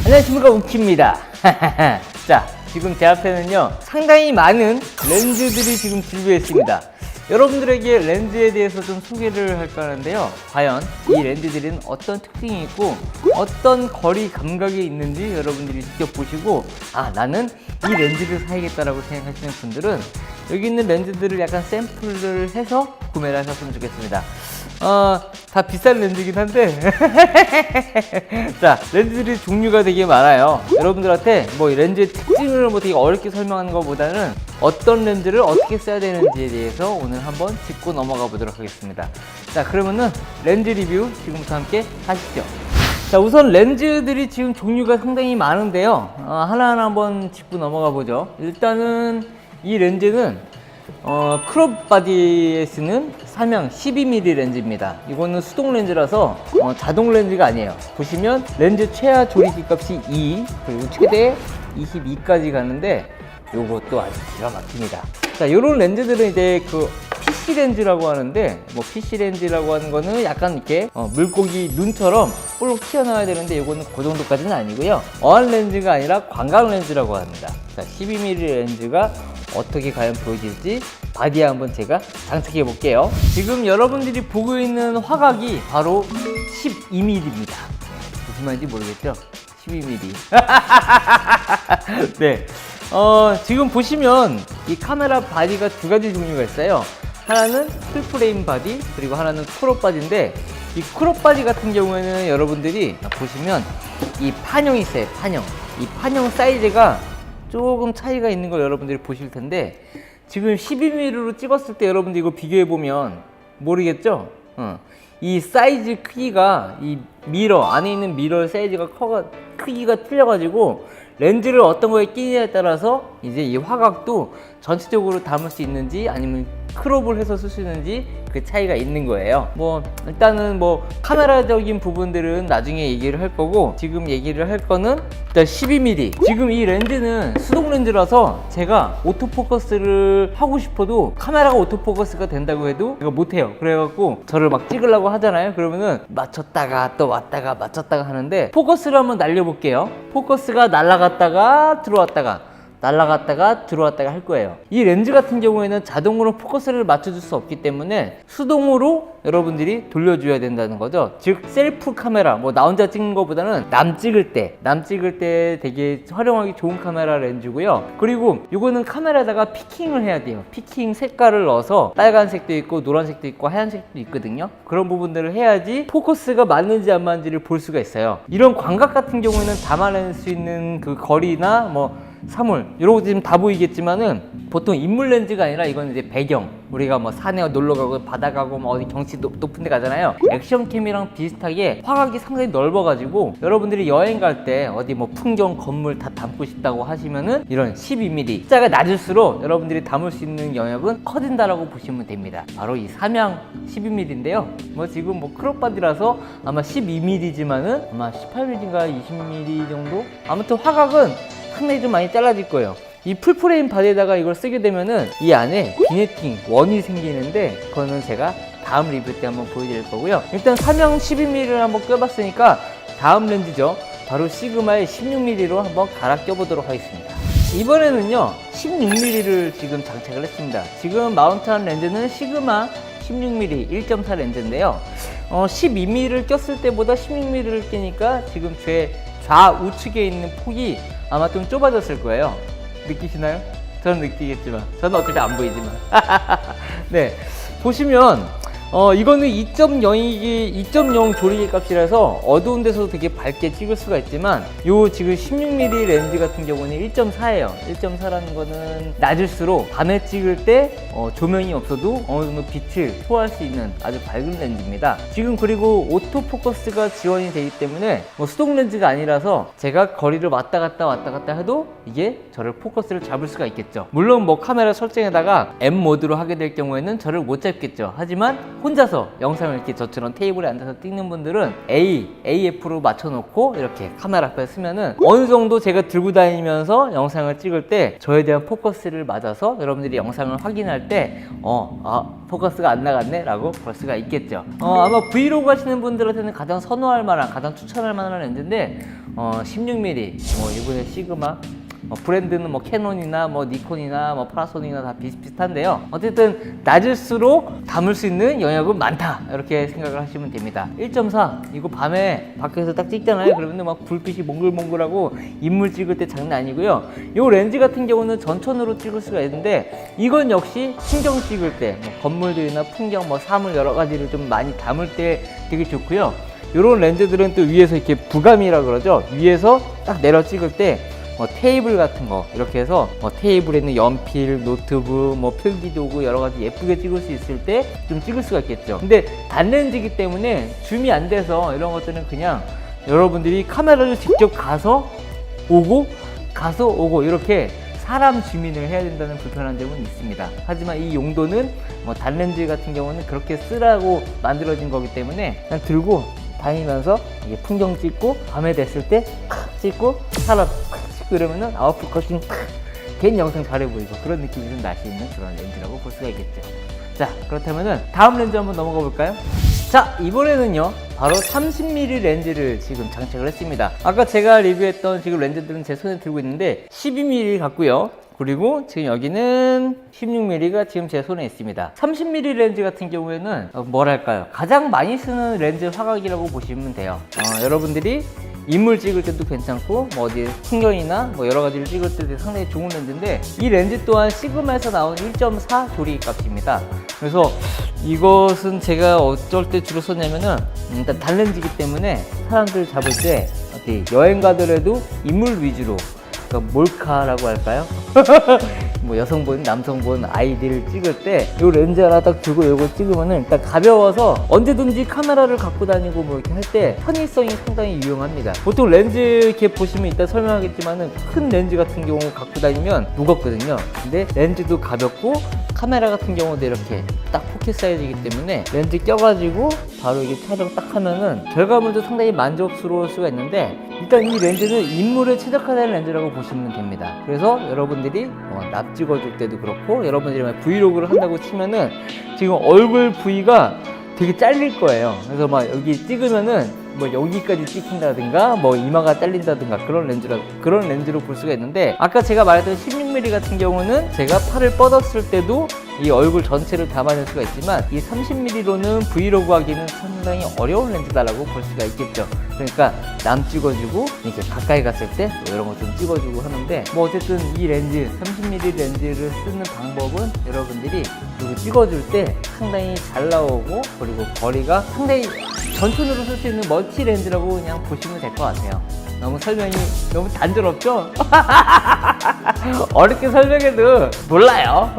안녕하십니까, 우키입니다. 자, 지금 제 앞에는요 상당히 많은 렌즈들이 지금 준비했습니다. 여러분들에게 렌즈에 대해서 좀 소개를 할까 하는데요, 과연 이 렌즈들은 어떤 특징이 있고 어떤 거리 감각이 있는지 여러분들이 직접 보시고, 아, 나는 이 렌즈를 사야겠다라고 생각하시는 분들은 여기 있는 렌즈들을 약간 샘플을 해서 구매를 하셨으면 좋겠습니다. 다 비싼 렌즈긴 한데 자, 렌즈들이 종류가 되게 많아요. 여러분들한테 뭐 렌즈의 특징을 뭐 되게 어렵게 설명하는 것보다는 어떤 렌즈를 어떻게 써야 되는지에 대해서 오늘 한번 짚고 넘어가 보도록 하겠습니다. 자, 그러면은 렌즈 리뷰 지금부터 함께 하시죠. 자, 우선 렌즈들이 지금 종류가 상당히 많은데요, 하나하나 한번 짚고 넘어가 보죠. 일단은 이 렌즈는 크롭 바디에 쓰는 삼양 12mm 렌즈입니다. 이거는 수동 렌즈라서 자동 렌즈가 아니에요. 보시면 렌즈 최하 조리기 값이 2, 그리고 최대 22까지 가는데 요것도 아주 기가 막힙니다. 자, 요런 렌즈들은 이제 그 PC 렌즈라고 하는데, 뭐 PC 렌즈라고 하는 거는 약간 이렇게 물고기 눈처럼 볼록 튀어나와야 되는데 요거는 그 정도까지는 아니고요, 어안 렌즈가 아니라 광각 렌즈라고 합니다. 자, 12mm 렌즈가 어떻게 과연 보여질지 바디에 한번 제가 장착해 볼게요. 지금 여러분들이 보고 있는 화각이 바로 12mm입니다. 무슨 말인지 모르겠죠? 12mm. 네. 지금 보시면 이 카메라 바디가 두 가지 종류가 있어요. 하나는 풀프레임 바디, 그리고 하나는 크롭 바디인데, 이 크롭 바디 같은 경우에는 여러분들이 보시면 이 판형이 있어요. 판형. 이 판형 사이즈가 조금 차이가 있는 걸 여러분들이 보실 텐데, 지금 12mm로 찍었을 때 여러분들 이거 비교해 보면 모르겠죠? 이 사이즈 크기가, 이 미러 안에 있는 미러 사이즈가 크기가 틀려가지고 렌즈를 어떤 거에 끼냐에 따라서 이제 이 화각도 전체적으로 담을 수 있는지 아니면 크롭을 해서 쓸 수 있는지 그 차이가 있는 거예요. 뭐 일단은 뭐 카메라적인 부분들은 나중에 얘기를 할 거고, 지금 얘기를 할 거는 일단 12mm. 지금 이 렌즈는 수동 렌즈라서 제가 오토포커스를 하고 싶어도 카메라가 오토포커스가 된다고 해도 이거 못해요. 그래갖고 저를 막 찍으려고 하잖아요. 그러면은 맞췄다가 또 왔다가 맞췄다가 하는데, 포커스를 한번 날려볼게요. 포커스가 날아갔다가 들어왔다가 날아갔다가 들어왔다가 할 거예요. 이 렌즈 같은 경우에는 자동으로 포커스를 맞춰줄 수 없기 때문에 수동으로 여러분들이 돌려줘야 된다는 거죠. 즉 셀프 카메라, 뭐 나 혼자 찍는 것보다는 남 찍을 때 되게 활용하기 좋은 카메라 렌즈고요. 그리고 이거는 카메라에다가 피킹을 해야 돼요. 피킹 색깔을 넣어서 빨간색도 있고 노란색도 있고 하얀색도 있거든요. 그런 부분들을 해야지 포커스가 맞는지 안 맞는지를 볼 수가 있어요. 이런 광각 같은 경우에는 담아낼 수 있는 그 거리나 뭐 사물, 이런 거 지금 다 보이겠지만은 보통 인물 렌즈가 아니라 이건 이제 배경, 우리가 뭐 산에 놀러 가고 바다 가고 뭐 어디 경치 높은 데 가잖아요. 액션캠이랑 비슷하게 화각이 상당히 넓어 가지고 여러분들이 여행 갈 때 어디 뭐 풍경, 건물 다 담고 싶다고 하시면은 이런 12mm 숫자가 낮을수록 여러분들이 담을 수 있는 영역은 커진다라고 보시면 됩니다. 바로 이 삼양 12mm인데요. 뭐 지금 뭐 크롭 바디라서 아마 12mm지만은 아마 18mm인가 20mm 정도? 아무튼 화각은 상당히 좀 많이 잘라질 거예요. 이 풀프레임 바디에다가 이걸 쓰게 되면은 이 안에 비네팅 원이 생기는데, 그거는 제가 다음 리뷰 때 한번 보여드릴 거고요. 일단 삼양 12mm를 한번 껴봤으니까 다음 렌즈죠, 바로 시그마의 16mm로 한번 갈아 껴보도록 하겠습니다. 이번에는요 16mm를 지금 장착을 했습니다. 지금 마운트한 렌즈는 시그마 16mm 1.4 렌즈인데요, 12mm를 꼈을 때보다 16mm를 끼니까 지금 제 좌우측에 있는 폭이 아마 좀 좁아졌을 거예요. 느끼시나요? 저는 느끼겠지만, 저는 어차피 안 보이지만. 네, 보시면 이거는 2.0 조리개 값이라서 어두운 데서도 되게 밝게 찍을 수가 있지만, 요 지금 16mm 렌즈 같은 경우는 1.4예요 1.4라는 거는 낮을수록 밤에 찍을 때 조명이 없어도 어느 정도 빛을 소화할 수 있는 아주 밝은 렌즈입니다. 지금 그리고 오토포커스가 지원이 되기 때문에 뭐 수동 렌즈가 아니라서 제가 거리를 왔다 갔다 해도 이게 저를 포커스를 잡을 수가 있겠죠. 물론 뭐 카메라 설정에다가 M 모드로 하게 될 경우에는 저를 못 잡겠죠. 하지만 혼자서 영상을 이렇게 저처럼 테이블에 앉아서 찍는 분들은 AF로 맞춰놓고 이렇게 카메라 앞에 쓰면은 어느 정도 제가 들고 다니면서 영상을 찍을 때 저에 대한 포커스를 맞아서 여러분들이 영상을 확인할 때 포커스가 안 나갔네 라고 볼 수가 있겠죠. 아마 브이로그 하시는 분들한테는 가장 선호할 만한, 가장 추천할 만한 렌즈인데 16mm 뭐 이번에 시그마 브랜드는 뭐 캐논이나 뭐 니콘이나 뭐 파나소닉이나 다 비슷비슷한데요. 어쨌든 낮을수록 담을 수 있는 영역은 많다 이렇게 생각을 하시면 됩니다. 1.4 이거 밤에 밖에서 딱 찍잖아요. 그러면 막 불빛이 몽글몽글하고 인물 찍을 때 장난 아니고요. 이 렌즈 같은 경우는 전천으로 찍을 수가 있는데 이건 역시 풍경 찍을 때 뭐 건물들이나 풍경 뭐 사물 여러 가지를 좀 많이 담을 때 되게 좋고요. 이런 렌즈들은 또 위에서 이렇게 부감이라 그러죠. 위에서 딱 내려 찍을 때 테이블 같은 거 이렇게 해서 테이블에 있는 연필, 노트북, 필기도구 여러 가지 예쁘게 찍을 수 있을 때 좀 찍을 수가 있겠죠. 근데 단렌즈이기 때문에 줌이 안 돼서 이런 것들은 그냥 여러분들이 카메라를 직접 가서 오고 이렇게 사람 줌인을 해야 된다는 불편한 점은 있습니다. 하지만 이 용도는 단렌즈 같은 경우는 그렇게 쓰라고 만들어진 거기 때문에 그냥 들고 다니면서 이게 풍경 찍고 밤에 됐을 때 찍고 사람 그러면은 아웃포커싱 개인 영상 잘해 보이고 그런 느낌이 좀 날 수 있는 그런 렌즈라고 볼 수가 있겠죠. 자, 그렇다면은 다음 렌즈 한번 넘어가 볼까요? 자, 이번에는요 바로 30mm 렌즈를 지금 장착을 했습니다. 아까 제가 리뷰했던 지금 렌즈들은 제 손에 들고 있는데 12mm 같고요. 그리고 지금 여기는 16mm가 지금 제 손에 있습니다. 30mm 렌즈 같은 경우에는 뭐랄까요, 가장 많이 쓰는 렌즈 화각이라고 보시면 돼요. 여러분들이 인물 찍을 때도 괜찮고 어디 풍경이나 여러 가지를 찍을 때도 상당히 좋은 렌즈인데 이 렌즈 또한 시그마에서 나온 1.4 조리 값입니다. 그래서 이것은 제가 어쩔 때 주로 썼냐면은 일단 단렌즈이기 때문에 사람들 잡을 때 어디 여행 가더라도 인물 위주로, 그러니까 몰카라고 할까요? 여성분, 남성분, 아이들 찍을 때 이 렌즈 하나 딱 들고 이거 찍으면은 일단 가벼워서 언제든지 카메라를 갖고 다니고 이렇게 할 때 편의성이 상당히 유용합니다. 보통 렌즈 이렇게 보시면 이따 설명하겠지만은 큰 렌즈 같은 경우 갖고 다니면 무겁거든요. 근데 렌즈도 가볍고 카메라 같은 경우도 이렇게 딱 포켓 사이즈이기 때문에 렌즈 껴가지고 바로 이게 촬영 딱 하면은 결과물도 상당히 만족스러울 수가 있는데, 일단 이 렌즈는 인물에 최적화된 렌즈라고 보시면 됩니다. 그래서 여러분들이 납 찍어줄 때도 그렇고, 여러분들이 브이로그를 한다고 치면은 지금 얼굴 부위가 되게 잘릴 거예요. 그래서 여기 찍으면은 여기까지 찍힌다든가 이마가 잘린다든가 그런 렌즈로 볼 수가 있는데, 아까 제가 말했던 16mm 같은 경우는 제가 팔을 뻗었을 때도 이 얼굴 전체를 담아낼 수가 있지만, 이 30mm로는 브이로그 하기는 상당히 어려운 렌즈다라고 볼 수가 있겠죠. 그러니까 남 찍어주고 이렇게 가까이 갔을 때 이런 거 좀 찍어주고 하는데, 어쨌든 이 렌즈 30mm 렌즈를 쓰는 방법은 여러분들이 이거 찍어줄 때 상당히 잘 나오고, 그리고 거리가 상당히 전천으로 쓸 수 있는 멀티 렌즈라고 그냥 보시면 될 것 같아요. 너무 설명이 너무 단조롭죠? 어렵게 설명해도 몰라요.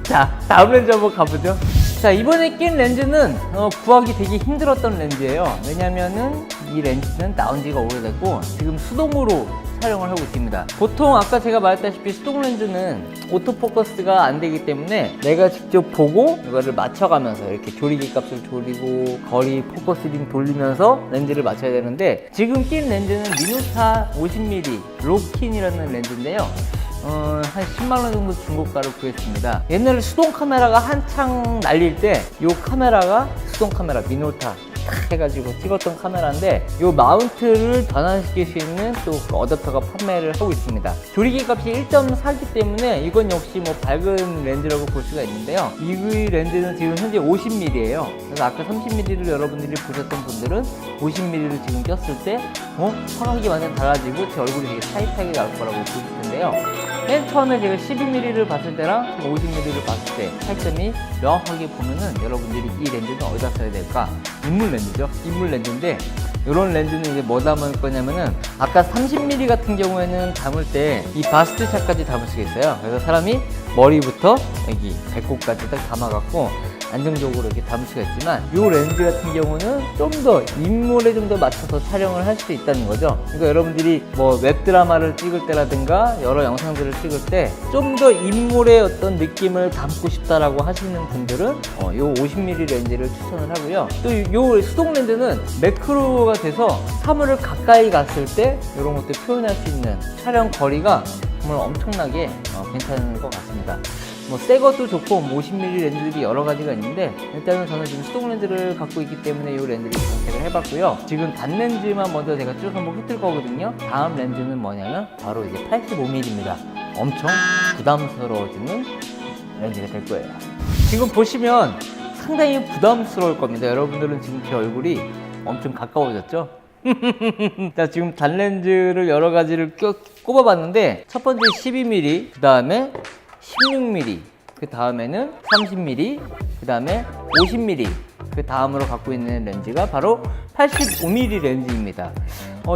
자, 다음 렌즈 한번 가보죠. 자, 이번에 낀 렌즈는 구하기 되게 힘들었던 렌즈예요. 왜냐면은 이 렌즈는 나온 지가 오래됐고 지금 수동으로 촬영을 하고 있습니다. 보통 아까 제가 말했다시피 수동 렌즈는 오토포커스가 안 되기 때문에 내가 직접 보고 이거를 맞춰가면서 이렇게 조리개 값을 조리고 거리 포커스링 돌리면서 렌즈를 맞춰야 되는데, 지금 낀 렌즈는 미노타 50mm 록킨이라는 렌즈인데요. 한 10만원 정도 중고가로 구했습니다. 옛날에 수동 카메라가 한창 날릴 때 이 카메라가 수동 카메라 미노타 탁 해가지고 찍었던 카메라인데, 이 마운트를 변환시킬 수 있는 또 그 어댑터가 판매를 하고 있습니다. 조리개 값이 1.4기 때문에 이건 역시 밝은 렌즈라고 볼 수가 있는데요. 이 렌즈는 지금 현재 50mm예요. 그래서 아까 30mm를 여러분들이 보셨던 분들은 50mm를 지금 꼈을 때 화각이 완전 달라지고 제 얼굴이 되게 타이트하게 나올 거라고 보실 텐데요. 맨 처음에 제가 12mm를 봤을 때랑 50mm를 봤을 때 차이점이 명확하게 보면은 여러분들이 이 렌즈는 어디다 써야 될까? 인물 렌즈죠. 인물 렌즈인데, 이런 렌즈는 이제 뭐 담을 거냐면은, 아까 30mm 같은 경우에는 담을 때 이 바스트샷까지 담을 수가 있어요. 그래서 사람이 머리부터 여기 배꼽까지 딱 담아갖고 안정적으로 이렇게 담을 수가 있지만 이 렌즈 같은 경우는 좀 더 인물에 좀 더 맞춰서 촬영을 할 수 있다는 거죠. 그러니까 여러분들이 뭐 웹드라마를 찍을 때라든가 여러 영상들을 찍을 때 좀 더 인물의 어떤 느낌을 담고 싶다라고 하시는 분들은 이 50mm 렌즈를 추천을 하고요. 또 이 수동 렌즈는 매크로가 돼서 사물을 가까이 갔을 때 이런 것들 표현할 수 있는 촬영 거리가 정말 엄청나게 괜찮은 것 같습니다. 뭐 새 것도 좋고 50mm 렌즈들이 여러 가지가 있는데 일단은 저는 지금 수동 렌즈를 갖고 있기 때문에 이 렌즈를 선택을 해봤고요. 지금 단렌즈만 먼저 제가 쭉 한번 훑을 거거든요. 다음 렌즈는 뭐냐면 바로 이제 85mm입니다. 엄청 부담스러워지는 렌즈가 될 거예요. 지금 보시면 상당히 부담스러울 겁니다. 여러분들은 지금 제 얼굴이 엄청 가까워졌죠? 자, 지금 단렌즈를 여러 가지를 꼽아봤는데 첫 번째 12mm, 그 다음에 16mm, 그 다음에는 30mm, 그 다음에 50mm, 그 다음으로 갖고 있는 렌즈가 바로 85mm 렌즈입니다.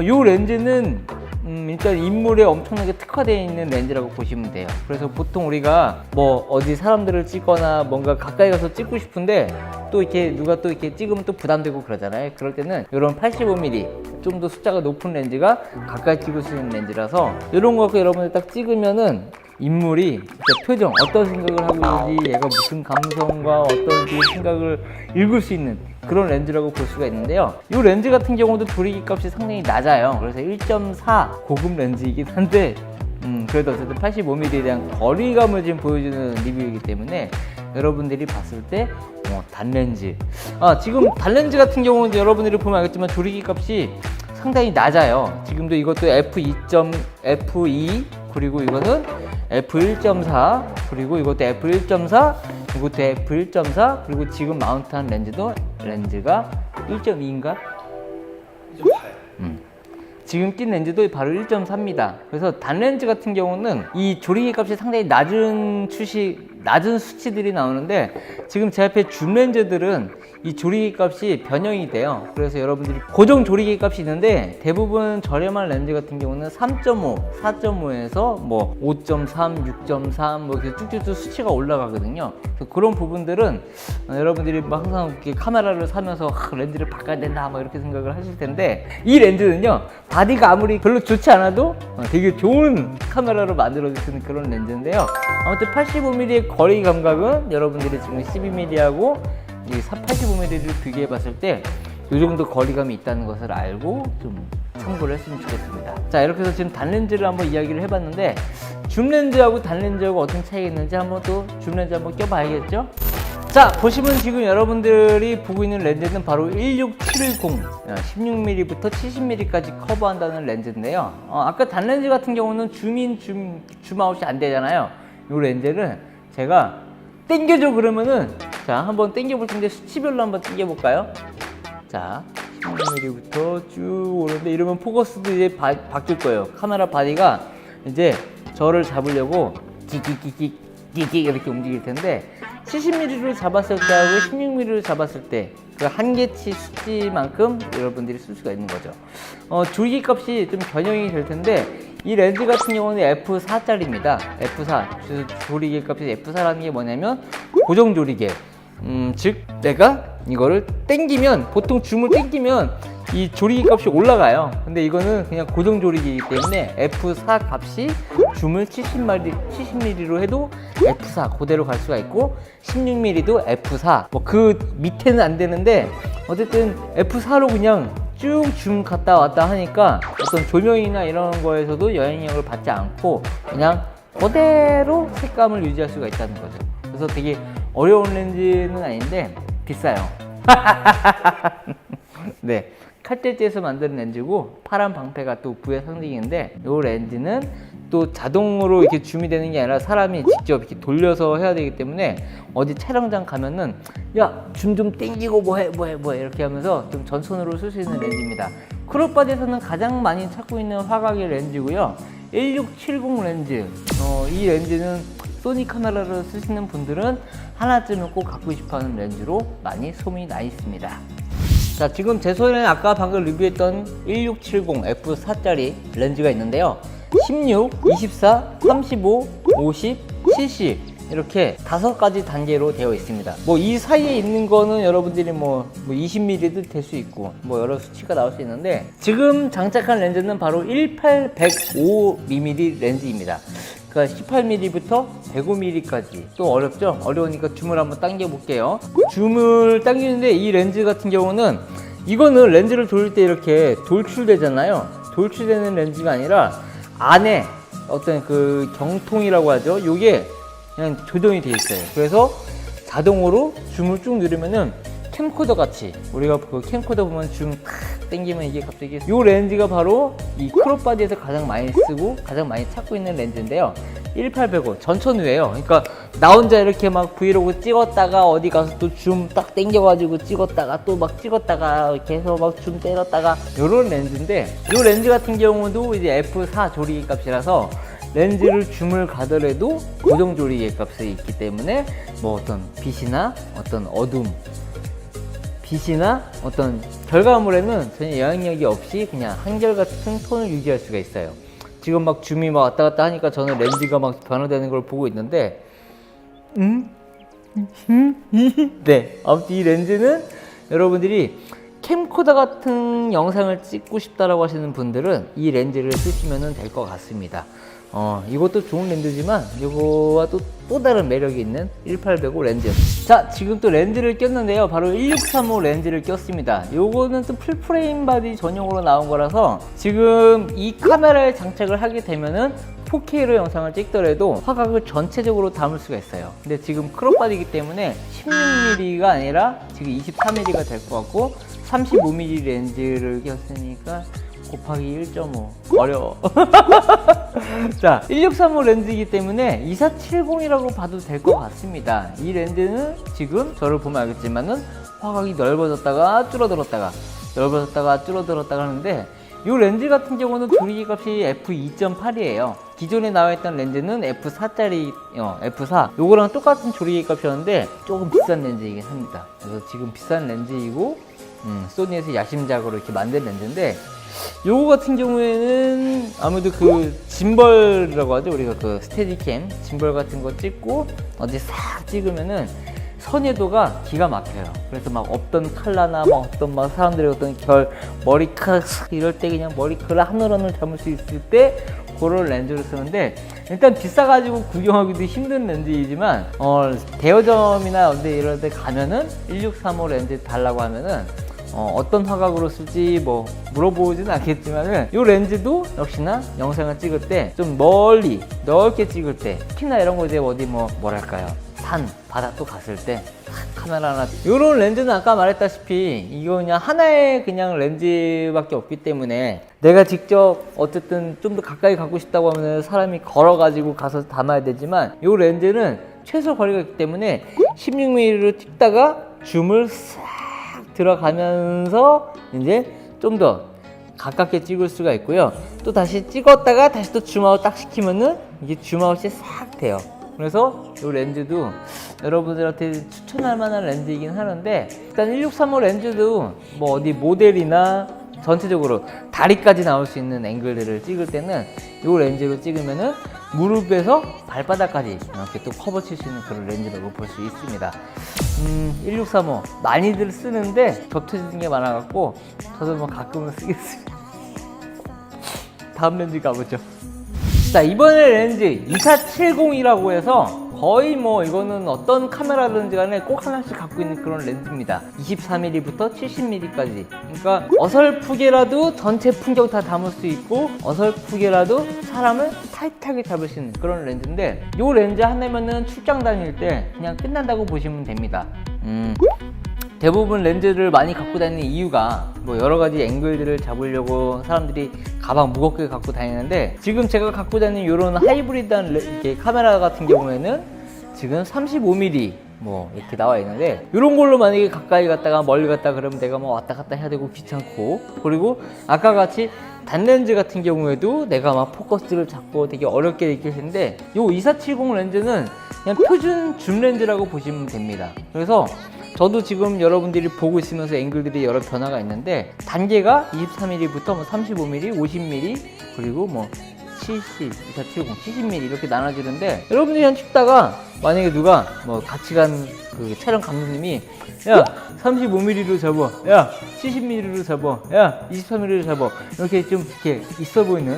이 렌즈는 일단 인물에 엄청나게 특화되어 있는 렌즈라고 보시면 돼요. 그래서 보통 우리가 뭐 어디 사람들을 찍거나 뭔가 가까이 가서 찍고 싶은데 또 이렇게 누가 또 이렇게 찍으면 또 부담되고 그러잖아요. 그럴 때는 이런 85mm 좀 더 숫자가 높은 렌즈가 가까이 찍을 수 있는 렌즈라서 이런 거 여러분들 딱 찍으면은 인물이 진짜 표정, 어떤 생각을 하고 있는지, 얘가 무슨 감성과 어떤 생각을 읽을 수 있는 그런 렌즈라고 볼 수가 있는데요. 이 렌즈 같은 경우도 조리기 값이 상당히 낮아요. 그래서 1.4 고급 렌즈이긴 한데 그래도 어쨌든 85mm에 대한 거리감을 지금 보여주는 리뷰이기 때문에 여러분들이 봤을 때 단렌즈, 지금 단렌즈 같은 경우는 여러분들이 보면 알겠지만 조리기 값이 상당히 낮아요. 지금도 이것도 F2, 그리고 이거는 F1.4, 그리고 이것도 F1.4, 이것도 F1.4, 그리고 지금 마운트한 렌즈가 1.2인가? 1.4요. 지금 낀 렌즈도 바로 1.4입니다. 그래서 단렌즈 같은 경우는 이 조리기 값이 상당히 낮은 수치들이 나오는데 지금 제 앞에 줌 렌즈들은 이 조리기 값이 변형이 돼요. 그래서 여러분들이 고정 조리기 값이 있는데 대부분 저렴한 렌즈 같은 경우는 3.5, 4.5에서 뭐 5.3, 6.3 뭐 이렇게 쭉쭉쭉 수치가 올라가거든요. 그래서 그런 부분들은 여러분들이 뭐 항상 이렇게 카메라를 사면서 렌즈를 바꿔야 된다 뭐 이렇게 생각을 하실 텐데 이 렌즈는요 바디가 아무리 별로 좋지 않아도 되게 좋은 카메라로 만들어주는 그런 렌즈인데요. 아무튼 85mm의 거리 감각은 여러분들이 지금 12mm하고 이 85mm를 비교해 봤을 때 이 정도 거리감이 있다는 것을 알고 좀 참고를 했으면 좋겠습니다. 자, 이렇게 해서 지금 단렌즈를 한번 이야기를 해봤는데 줌렌즈하고 단렌즈하고 어떤 차이가 있는지 한번 또 줌렌즈 한번 껴봐야겠죠? 자, 보시면 지금 여러분들이 보고 있는 렌즈는 바로 16710 16mm부터 70mm까지 커버한다는 렌즈인데요. 아까 단렌즈 같은 경우는 줌인, 줌아웃이 안 되잖아요. 이 렌즈는 제가 땡겨줘 그러면은 자, 한번 땡겨볼 텐데 수치별로 한번 땡겨볼까요? 자, 16mm부터 쭉 오는데 이러면 포커스도 이제 바뀔 거예요. 카메라 바디가 이제 저를 잡으려고 끼끼끼끼 이렇게 움직일 텐데 70mm를 잡았을 때하고 16mm를 잡았을 때 그 한계치 수치만큼 여러분들이 쓸 수가 있는 거죠. 조리기 값이 좀 변형이 될 텐데 이 렌즈 같은 경우는 F4짜리입니다. F4 조리기 값이 F4라는 게 뭐냐면 고정 조리개. 즉 내가 이거를 땡기면 보통 줌을 땡기면 이 조리기 값이 올라가요. 근데 이거는 그냥 고정 조리기이기 때문에 F4 값이 줌을 70mm로 해도 F4 그대로 갈 수가 있고 16mm도 F4 뭐 그 밑에는 안 되는데 어쨌든 F4로 그냥 쭉 줌 갔다 왔다 하니까 어떤 조명이나 이런 거에서도 영향을 받지 않고 그냥 그대로 색감을 유지할 수가 있다는 거죠. 그래서 되게 어려운 렌즈는 아닌데 비싸요. 네, 칼재지에서 만든 렌즈고 파란 방패가 또 부의 상징인데 이 렌즈는 또 자동으로 이렇게 줌이 되는 게 아니라 사람이 직접 이렇게 돌려서 해야 되기 때문에 어디 촬영장 가면은 야, 줌 좀 땡기고 뭐해 이렇게 하면서 좀 전손으로 쓸 수 있는 렌즈입니다. 크롭바디에서는 가장 많이 찾고 있는 화각의 렌즈고요. 1670 렌즈, 이 렌즈는 소니 카메라를 쓰시는 분들은 하나쯤은 꼭 갖고 싶어하는 렌즈로 많이 소문이 나 있습니다. 자, 지금 제 손에는 아까 방금 리뷰했던 1670 F4짜리 렌즈가 있는데요. 16, 24, 35, 50, 70 이렇게 5가지 단계로 되어 있습니다. 뭐 이 사이에 있는 거는 여러분들이 뭐 20mm도 될 수 있고 뭐 여러 수치가 나올 수 있는데, 지금 장착한 렌즈는 바로 18-105mm 렌즈입니다. 그러니까 18mm부터 105mm까지. 또 어렵죠? 어려우니까 줌을 한번 당겨 볼게요. 줌을 당기는데 이 렌즈 같은 경우는, 이거는 렌즈를 돌릴 때 이렇게 돌출되잖아요. 돌출되는 렌즈가 아니라 안에 어떤 그 경통이라고 하죠. 요게 그냥 조정이 되어 있어요. 그래서 자동으로 줌을 쭉 누르면은 캠코더 같이, 우리가 그 캠코더 보면 줌 탁 당기면 이게 갑자기, 요 렌즈가 바로 이 크롭 바디에서 가장 많이 쓰고 가장 많이 찾고 있는 렌즈인데요. 18-105 전천후예요. 그러니까 나 혼자 이렇게 막 브이로그 찍었다가 어디 가서 또 줌 딱 당겨가지고 찍었다가 또 막 찍었다가 이렇게 해서 막 줌 때렸다가 요런 렌즈인데, 요 렌즈 같은 경우도 이제 f4 조리개 값이라서 렌즈를 줌을 가더라도 고정 조리개 값이 있기 때문에 뭐 어떤 빛이나 어떤 어둠, 빛이나 어떤 결과물에는 전혀 영향력이 없이 그냥 한결같은 톤을 유지할 수가 있어요. 지금 막 줌이 막 왔다 갔다 하니까 저는 렌즈가 막 변화되는 걸 보고 있는데, 네, 아무튼 이 렌즈는 여러분들이 캠코더 같은 영상을 찍고 싶다라고 하시는 분들은 이 렌즈를 쓰시면 될 것 같습니다. 이것도 좋은 렌즈지만 이거와 또 다른 매력이 있는 18-105 렌즈. 자, 지금 또 렌즈를 꼈는데요. 바로 1635 렌즈를 꼈습니다. 요거는 또 풀프레임 바디 전용으로 나온 거라서 지금 이 카메라에 장착을 하게 되면은 4K로 영상을 찍더라도 화각을 전체적으로 담을 수가 있어요. 근데 지금 크롭 바디이기 때문에 16mm가 아니라 지금 23mm가 될 것 같고, 35mm 렌즈를 꼈으니까 곱하기 1.5 어려워. 자, 1635 렌즈이기 때문에 2470이라고 봐도 될 것 같습니다. 이 렌즈는 지금 저를 보면 알겠지만은 화각이 넓어졌다가 줄어들었다가 넓어졌다가 줄어들었다가 하는데, 이 렌즈 같은 경우는 조리개 값이 f2.8이에요. 기존에 나와있던 렌즈는 f4짜리 f4, 요거랑 똑같은 조리개 값이었는데 조금 비싼 렌즈이긴 합니다. 그래서 지금 비싼 렌즈이고 소니에서 야심작으로 이렇게 만든 렌즈인데, 요거 같은 경우에는 아무래도 그 짐벌이라고 하죠. 우리가 그 스테디캠 짐벌 같은 거 찍고 어디 싹 찍으면은 선회도가 기가 막혀요. 그래서 막 없던 컬러나 막 어떤 막 사람들의 어떤 머리카락 이럴 때 그냥 머리카락 하늘하늘 잡을 수 있을 때 그런 렌즈를 쓰는데, 일단 비싸가지고 구경하기도 힘든 렌즈이지만 대여점이나 어디 이럴 때 가면은 1635 렌즈 달라고 하면은 어떤 화각으로 쓸지 뭐 물어보진 않겠지만은 이 렌즈도 역시나 영상을 찍을 때 좀 멀리 넓게 찍을 때, 특히나 이런 거 이제 어디 뭐랄까요, 산, 바다 또 갔을 때 카메라 하나, 이런 렌즈는 아까 말했다시피 이거 그냥 하나의 그냥 렌즈밖에 없기 때문에 내가 직접 어쨌든 좀 더 가까이 가고 싶다고 하면 사람이 걸어가지고 가서 담아야 되지만, 이 렌즈는 최소 거리가 있기 때문에 16mm로 찍다가 줌을 싹 들어가면서 이제 좀 더 가깝게 찍을 수가 있고요. 또 다시 찍었다가 다시 또 줌아웃 딱 시키면은 이게 줌아웃이 싹 돼요. 그래서 이 렌즈도 여러분들한테 추천할 만한 렌즈이긴 하는데, 일단 1635 렌즈도 뭐 어디 모델이나 전체적으로 다리까지 나올 수 있는 앵글들을 찍을 때는 이 렌즈로 찍으면은 무릎에서 발바닥까지 이렇게 또 커버 칠 수 있는 그런 렌즈라고 볼 수 있습니다. 1635 많이들 쓰는데 겹쳐지는 게 많아갖고 저도 뭐 가끔은 쓰겠습니다. 다음 렌즈 가보죠. 자, 이번에 렌즈 2470이라고 해서 거의 뭐 이거는 어떤 카메라든지 간에 꼭 하나씩 갖고 있는 그런 렌즈입니다. 24mm부터 70mm까지. 그러니까 어설프게라도 전체 풍경 다 담을 수 있고 어설프게라도 사람을 타이트하게 잡을 수 있는 그런 렌즈인데, 이 렌즈 하나면은 출장 다닐 때 그냥 끝난다고 보시면 됩니다. 대부분 렌즈를 많이 갖고 다니는 이유가 뭐 여러 가지 앵글들을 잡으려고 사람들이 가방 무겁게 갖고 다니는데, 지금 제가 갖고 다니는 이런 하이브리드한 이렇게 카메라 같은 경우에는 지금 35mm 뭐 이렇게 나와 있는데, 이런 걸로 만약에 가까이 갔다가 멀리 갔다 그러면 내가 뭐 왔다 갔다 해야 되고 귀찮고, 그리고 아까 같이 단렌즈 같은 경우에도 내가 막 포커스를 잡고 되게 어렵게 느끼시는데, 이 2470 렌즈는 그냥 표준 줌 렌즈라고 보시면 됩니다. 그래서 저도 지금 여러분들이 보고 있으면서 앵글들이 여러 변화가 있는데, 단계가 23mm부터 뭐 35mm, 50mm, 그리고 뭐 70, 2470, 70mm 이렇게 나눠지는데 여러분들이 그냥 찍다가 만약에 누가 뭐 같이 간 그 촬영 감독님이 야 35mm로 잡아, 야 70mm로 잡아, 야 23mm로 잡아 이렇게 좀 이렇게 있어 보이는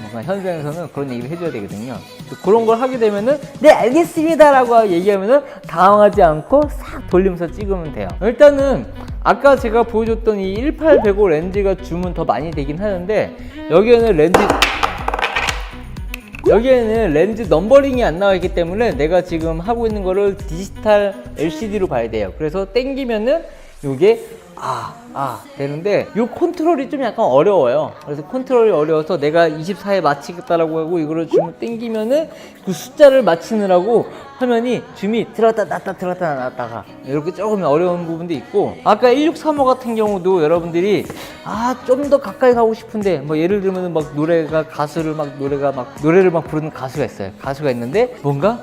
뭔가 현장에서는 그런 얘기를 해줘야 되거든요. 그런 걸 하게 되면은 네 알겠습니다 라고 얘기하면은 당황하지 않고 싹 돌리면서 찍으면 돼요. 일단은 아까 제가 보여줬던 이 18-105 렌즈가 줌은 더 많이 되긴 하는데 여기에는 렌즈 넘버링이 안 나와 있기 때문에 내가 지금 하고 있는 거를 디지털 LCD로 봐야 돼요. 그래서 땡기면은 요게 되는데 요 컨트롤이 좀 약간 어려워요. 그래서 컨트롤이 어려워서 내가 24에 맞추겠다라고 하고 이거를 줌을 땡기면은 그 숫자를 맞추느라고 화면이 줌이 들어갔다 놨다 들어갔다 놨다가 이렇게 조금 어려운 부분도 있고, 아까 1635 같은 경우도 여러분들이 좀 더 가까이 가고 싶은데 뭐 예를 들면 막 노래를 막 부르는 가수가 있어요. 가수가 있는데 뭔가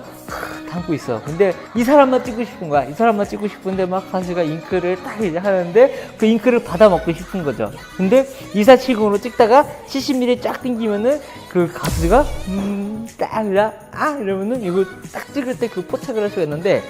담고 있어. 근데 이 사람만 찍고 싶은 거야. 이 사람만 찍고 싶은데 막 가수가 잉크를 딱 이제 하는데 그 잉크를 받아 먹고 싶은 거죠. 근데 2470으로 찍다가 70mm 쫙 당기면은 그 가수가 이러면은 이거 딱 찍을 때 그 포착을 할 수가 있는데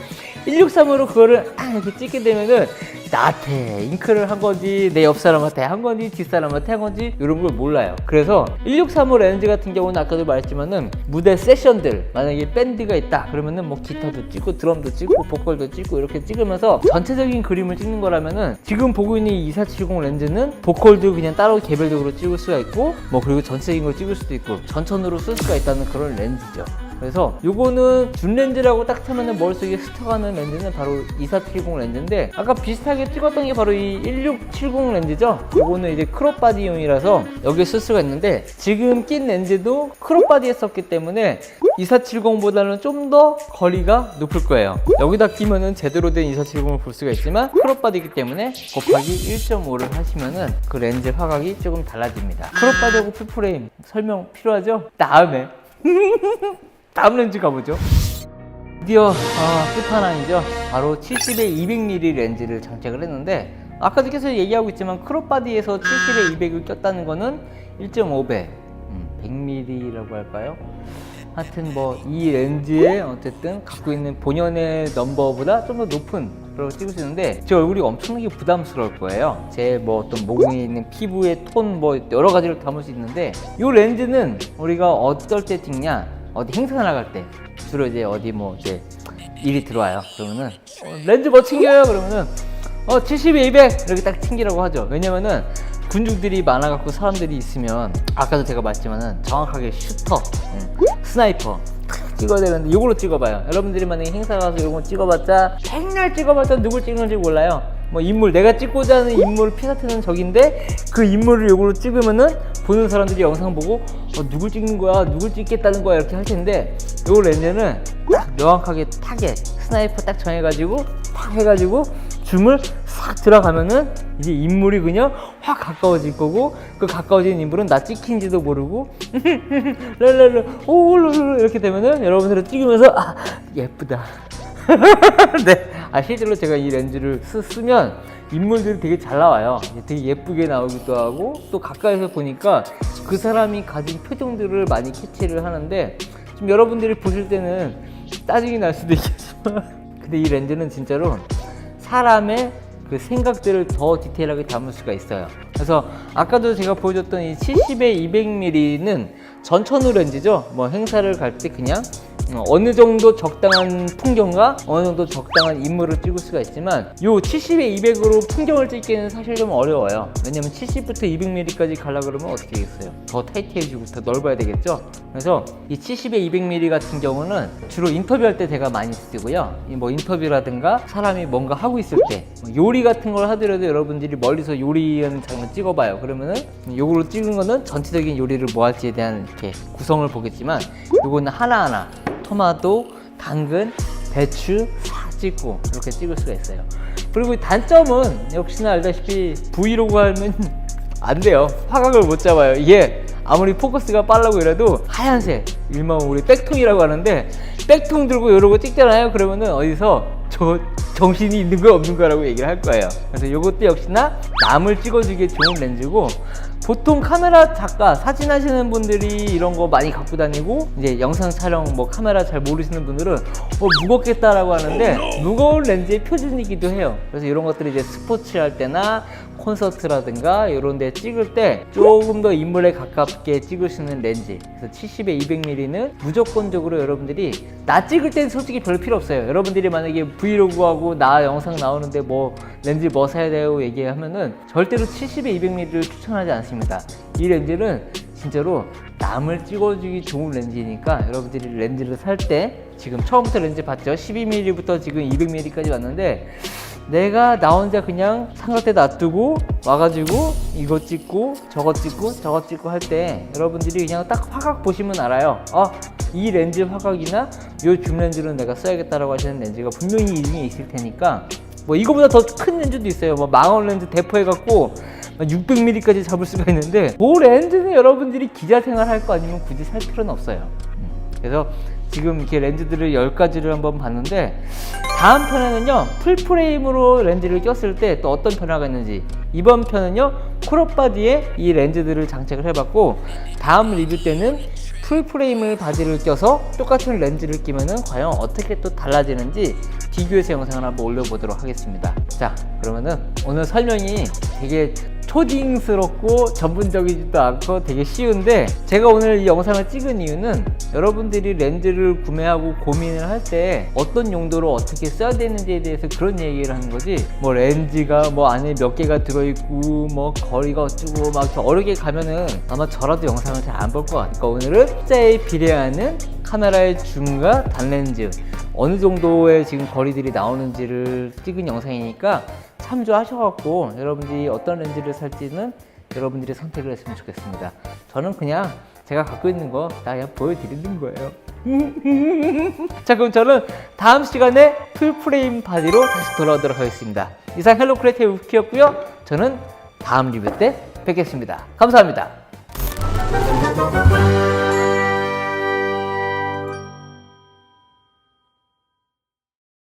1635로 그거를 이렇게 찍게 되면은 나한테 잉크를 한 건지 내 옆 사람한테 한 건지 뒷사람한테 한 건지 이런 걸 몰라요. 그래서 1635 렌즈 같은 경우는 아까도 말했지만은 무대 세션들 만약에 밴드가 있다 그러면은 뭐 기타도 찍고 드럼도 찍고 보컬도 찍고 이렇게 찍으면서 전체적인 그림을 찍는 거라면은 지금 보고 있는 이 2470 렌즈는 보컬도 그냥 따로 개별적으로 찍을 수가 있고 뭐 그리고 전체적인 걸 찍을 수도 있고 전천으로 쓸 수가 있다는 그런 렌즈죠. 그래서 요거는 줌 렌즈라고 딱 하면은 머릿속에 스쳐가는 렌즈는 바로 2470 렌즈인데 아까 비슷하게 찍었던 게 바로 이 1670 렌즈죠. 요거는 이제 크롭 바디용이라서 여기에 쓸 수가 있는데 지금 낀 렌즈도 크롭 바디에 썼기 때문에 2470보다는 좀 더 거리가 높을 거예요. 여기다 끼면은 제대로 된 2470을 볼 수가 있지만 크롭 바디이기 때문에 곱하기 1.5를 하시면은 그 렌즈 화각이 조금 달라집니다. 크롭 바디하고 풀프레임 설명 필요하죠? 다음 렌즈 가보죠. 드디어 끝판왕이죠. 바로 70에 200mm 렌즈를 장착을 했는데 아까도 계속 얘기하고 있지만 크롭 바디에서 70에 200을 꼈다는 거는 1.5배 100mm라고 할까요? 하여튼 뭐 이 렌즈에 어쨌든 갖고 있는 본연의 넘버보다 좀 더 높은 그걸 찍을 수 있는데 제 얼굴이 엄청나게 부담스러울 거예요. 제 뭐 어떤 모공에 있는 피부의 톤 뭐 여러 가지를 담을 수 있는데 이 렌즈는 우리가 어떨 때 찍냐, 어디 행사 나갈 때 주로 이제 어디 뭐 이제 일이 들어와요. 그러면은 렌즈 뭐 챙겨요? 그러면은 70에 200 이렇게 딱 챙기라고 하죠. 왜냐면은 군중들이 많아갖고 사람들이 있으면 아까도 제가 말했지만은 정확하게 슈터, 스나이퍼 찍어야 되는데 이걸로 찍어봐요. 여러분들이 만약에 행사 가서 이거 찍어봤자 맨날 찍어봤자 누굴 찍는지 몰라요. 뭐 인물, 내가 찍고자 하는 인물 피사트는 적인데 그 인물을 이걸로 찍으면은 보는 사람들이 영상 보고 누굴 찍는 거야, 누굴 찍겠다는 거야 이렇게 할 텐데 이 렌즈는 딱 명확하게 타겟, 스나이퍼 딱 정해가지고 팍 해가지고 줌을 싹 들어가면은 이제 인물이 그냥 확 가까워질 거고 그 가까워진 인물은 나 찍힌지도 모르고 랄랄라 오랄랄라 이렇게 되면은 여러분들은 찍으면서 예쁘다. 네, 실제로 제가 이 렌즈를 쓰면 인물들이 되게 잘 나와요. 되게 예쁘게 나오기도 하고 또 가까이서 보니까 그 사람이 가진 표정들을 많이 캐치를 하는데 좀 여러분들이 보실 때는 짜증이 날 수도 있겠지만 근데 이 렌즈는 진짜로 사람의 그 생각들을 더 디테일하게 담을 수가 있어요. 그래서 아까도 제가 보여줬던 이 70에 200mm는 전천후 렌즈죠. 뭐 행사를 갈 때 그냥 어느 정도 적당한 풍경과 어느 정도 적당한 인물을 찍을 수가 있지만 요 70에 200으로 풍경을 찍기는 사실 좀 어려워요. 왜냐면 70부터 200mm까지 가려고 그러면 어떻게 되겠어요? 더 타이트해지고 더 넓어야 되겠죠? 그래서 이 70에 200mm 같은 경우는 주로 인터뷰할 때 제가 많이 쓰고요. 뭐 인터뷰라든가 사람이 뭔가 하고 있을 때 요리 같은 걸 하더라도 여러분들이 멀리서 요리하는 장면 찍어봐요. 그러면은 요거로 찍은 거는 전체적인 요리를 뭐 할지에 대한 이렇게 구성을 보겠지만 요거는 하나하나 토마토, 당근, 배추 싹 찍고 이렇게 찍을 수가 있어요. 그리고 단점은 역시나 알다시피 브이로그 하면 안 돼요. 화각을 못 잡아요. 이게 아무리 포커스가 빠르고 이래도 하얀색, 일명 우리 백통이라고 하는데 백통 들고 이러고 찍잖아요. 그러면은 어디서 저 정신이 있는 거 없는 거라고 얘기를 할 거예요. 그래서 이것도 역시나 남을 찍어주기에 좋은 렌즈고 보통 카메라 작가, 사진 하시는 분들이 이런 거 많이 갖고 다니고 이제 영상 촬영 뭐 카메라 잘 모르시는 분들은 무겁겠다라고 하는데 무거운 렌즈의 표준이기도 해요. 그래서 이런 것들이 이제 스포츠 할 때나 콘서트라든가 이런 데 찍을 때 조금 더 인물에 가깝게 찍을 수 있는 렌즈. 그래서 70에 200mm는 무조건적으로 여러분들이 나 찍을 때는 솔직히 별 필요 없어요. 여러분들이 만약에 브이로그 하고 나 영상 나오는데 뭐 렌즈 뭐 사야 돼요 얘기하면은 절대로 70에 200mm를 추천하지 않습니다. 이 렌즈는 진짜로 남을 찍어주기 좋은 렌즈니까 여러분들이 렌즈를 살 때 지금 처음부터 렌즈 봤죠? 12mm부터 지금 200mm까지 왔는데 내가 나 혼자 그냥 삼각대 놔두고 와가지고 이거 찍고 저거 찍고 저거 찍고 할 때 여러분들이 그냥 딱 화각 보시면 알아요. 이 렌즈 화각이나 이 줌 렌즈는 내가 써야겠다라고 하시는 렌즈가 분명히 이 중에 있을 테니까 뭐 이거보다 더 큰 렌즈도 있어요. 뭐 망원 렌즈 대포해갖고 600mm까지 잡을 수가 있는데 그 렌즈는 여러분들이 기자 생활 할 거 아니면 굳이 살 필요는 없어요. 그래서 지금 이렇게 렌즈들을 10가지를 한번 봤는데 다음 편에는요 풀프레임으로 렌즈를 꼈을 때 또 어떤 변화가 있는지 이번 편은요 크롭바디에 이 렌즈들을 장착을 해봤고 다음 리뷰 때는 풀프레임을 바디를 껴서 똑같은 렌즈를 끼면은 과연 어떻게 또 달라지는지 비교해서 영상을 한번 올려보도록 하겠습니다. 자, 그러면은 오늘 설명이 되게 초딩스럽고 전문적이지도 않고 되게 쉬운데 제가 오늘 이 영상을 찍은 이유는 여러분들이 렌즈를 구매하고 고민을 할 때 어떤 용도로 어떻게 써야 되는지에 대해서 그런 얘기를 하는 거지 뭐 렌즈가 뭐 안에 몇 개가 들어있고 뭐 거리가 어쩌고 막 어렵게 가면은 아마 저라도 영상을 잘 안 볼 것 같아요. 오늘은 숫자에 비례하는 카메라의 줌과 단렌즈 어느 정도의 지금 거리들이 나오는지를 찍은 영상이니까 참조하셔갖고 여러분들이 어떤 렌즈를 살지는 여러분들이 선택을 했으면 좋겠습니다. 저는 그냥 제가 갖고 있는 거 다 그냥 보여드리는 거예요. 자, 그럼 저는 다음 시간에 풀프레임 바디로 다시 돌아오도록 하겠습니다. 이상 헬로 크리에이티브 우키였고요. 저는 다음 리뷰 때 뵙겠습니다. 감사합니다.